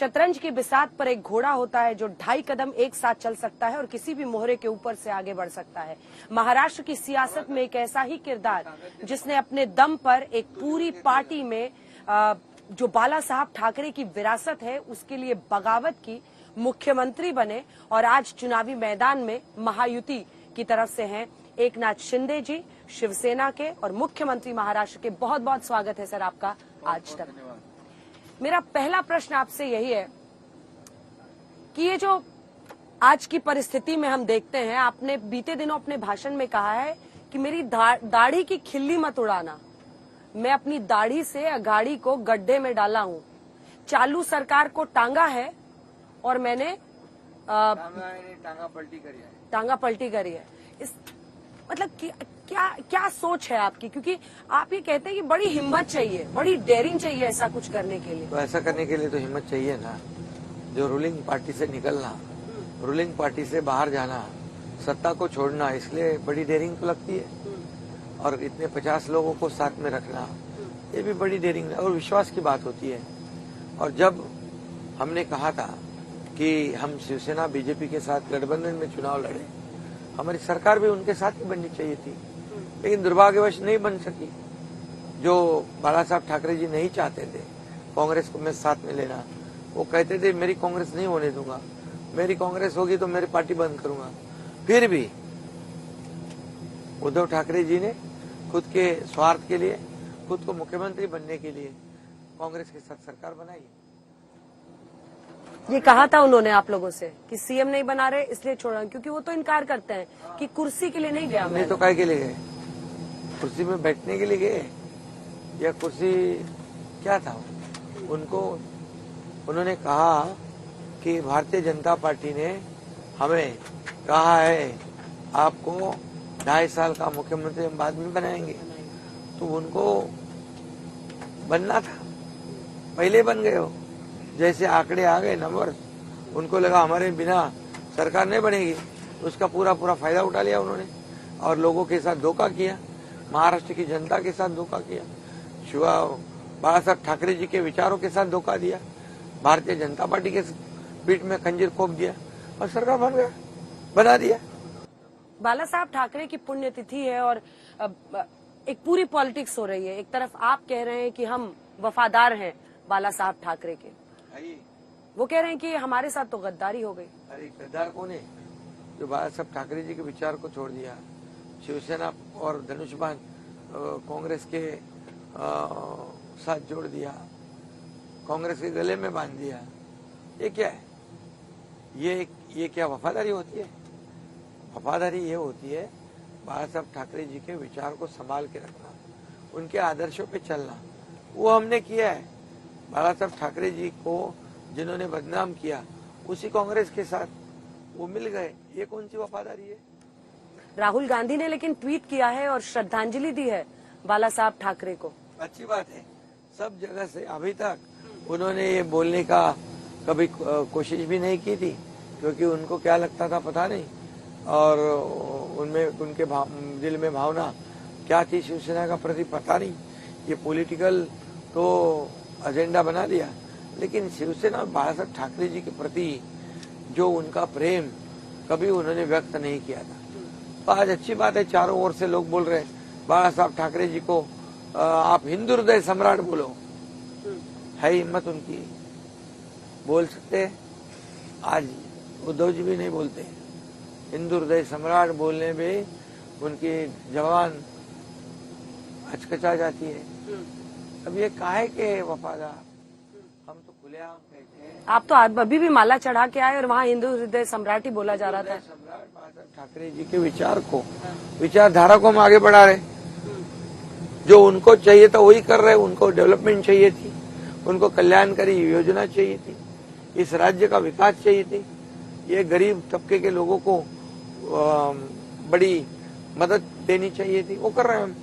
शतरंज की बिसात पर एक घोड़ा होता है जो 2.5 कदम एक साथ चल सकता है और किसी भी मोहरे के ऊपर से आगे बढ़ सकता है। महाराष्ट्र की सियासत में एक ऐसा ही किरदार जिसने अपने दम पर एक पूरी पार्टी में जो बाला साहब ठाकरे की विरासत है उसके लिए बगावत की, मुख्यमंत्री बने और आज चुनावी मैदान में महायुति की तरफ से हैं एकनाथ शिंदे जी, शिवसेना के और मुख्यमंत्री महाराष्ट्र के। बहुत बहुत स्वागत है सर आपका आज तक। मेरा पहला प्रश्न आपसे यही है कि ये जो आज की परिस्थिति में हम देखते हैं, आपने बीते दिनों अपने भाषण में कहा है कि मेरी दाढ़ी की खिल्ली मत उड़ाना, मैं अपनी दाढ़ी से अगाड़ी को गड्ढे में डाला हूं। चालू सरकार को टांगा है और मैंने टांगा पलटी करी है। इस मतलब क्या सोच है आपकी, क्योंकि आप ये कहते हैं कि बड़ी हिम्मत चाहिए, बड़ी डेयरिंग चाहिए ऐसा कुछ करने के लिए। तो ऐसा करने के लिए तो हिम्मत चाहिए ना, जो रूलिंग पार्टी से निकलना, रूलिंग पार्टी से बाहर जाना, सत्ता को छोड़ना, इसलिए बड़ी डेयरिंग तो लगती है। और इतने 50 लोगों को साथ में रखना, ये भी बड़ी डेयरिंग और विश्वास की बात होती है। और जब हमने कहा था कि हम शिवसेना बीजेपी के साथ गठबंधन में चुनाव लड़े, हमारी सरकार भी उनके साथ ही बननी चाहिए थी, लेकिन दुर्भाग्यवश नहीं बन सकी। जो बाला साहब ठाकरे जी नहीं चाहते थे कांग्रेस को मैं साथ में लेना, वो कहते थे मेरी कांग्रेस नहीं होने दूंगा, मेरी कांग्रेस होगी तो मेरी पार्टी बंद करूंगा। फिर भी उद्धव ठाकरे जी ने खुद के स्वार्थ के लिए, खुद को मुख्यमंत्री बनने के लिए कांग्रेस के साथ सरकार बनाई। ये कहा था उन्होंने आप लोगों से कि सीएम नहीं बना रहे इसलिए छोड़ा, क्योंकि वो तो इनकार करते हैं कि कुर्सी के लिए नहीं गया। नहीं तो काय के लिए गए? कुर्सी में बैठने के लिए गए या कुर्सी क्या था उनको? उन्होंने कहा कि भारतीय जनता पार्टी ने हमें कहा है आपको 2.5 साल का मुख्यमंत्री हम बाद में बनाएंगे, तो उनको बनना था, पहले बन गए हो। जैसे आंकड़े आ गए नंबर, उनको लगा हमारे बिना सरकार नहीं बनेगी, उसका पूरा फायदा उठा लिया उन्होंने और लोगों के साथ धोखा किया, महाराष्ट्र की जनता के साथ धोखा किया, बाला साहब ठाकरे जी के विचारों के साथ धोखा दिया, भारतीय जनता पार्टी के पीठ में खंजीर खोप दिया और सरकार बना दिया। बाला साहब ठाकरे की पुण्यतिथि है और एक पूरी पॉलिटिक्स हो रही है। एक तरफ आप कह रहे हैं कि हम वफादार हैं बाला साहब ठाकरे के, वो कह रहे हैं कि हमारे साथ तो गद्दारी हो गई। अरे गद्दार कौन है? जो बाला साहब ठाकरे जी के विचार को छोड़ दिया, शिवसेना और धनुष्यबाण कांग्रेस के साथ जोड़ दिया, कांग्रेस के गले में बांध दिया, ये क्या है? ये क्या वफादारी होती है? वफादारी ये होती है बाला साहब ठाकरे जी के विचार को संभाल के रखना, उनके आदर्शों पे चलना। वो हमने किया है। बाला साहब ठाकरे जी को जिन्होंने बदनाम किया, उसी कांग्रेस के साथ वो मिल गए, ये कौन सी वफादारी है? राहुल गांधी ने लेकिन ट्वीट किया है और श्रद्धांजलि दी है बाला साहब ठाकरे को। अच्छी बात है। सब जगह से अभी तक उन्होंने ये बोलने का कभी कोशिश भी नहीं की थी, क्योंकि उनको क्या लगता था पता नहीं, और उनमें उनके दिल में भावना क्या थी शिवसेना का प्रति पता नहीं। ये पॉलिटिकल तो एजेंडा बना लिया, लेकिन शिवसेना और बाला साहब ठाकरे जी के प्रति जो उनका प्रेम कभी उन्होंने व्यक्त नहीं किया था। तो आज अच्छी बात है, चारों ओर से लोग बोल रहे हैं बाला साहब ठाकरे जी को आप हिंदू हृदय सम्राट बोलो। है हिम्मत उनकी, बोल सकते हैं। आज उद्धव जी भी नहीं बोलते, हिंदू हृदय सम्राट बोलने में उनकी जवान हचकचा जाती है। अब ये काहे के वफादार? हम तो खुलेआम कहते हैं। आप तो अभी भी माला चढ़ा के आए और वहाँ हिंदू हृदय सम्राट ही बोला जा रहा था। सम्राट बाला साहब ठाकरे जी के विचार को, विचारधारा को हम आगे बढ़ा रहे। जो उनको चाहिए था वही कर रहे। उनको डेवलपमेंट चाहिए थी, उनको कल्याणकारी योजना चाहिए थी, इस राज्य का विकास चाहिए थी, ये गरीब तबके के लोगों को बड़ी मदद देनी चाहिए थी, वो कर रहे हैं हम।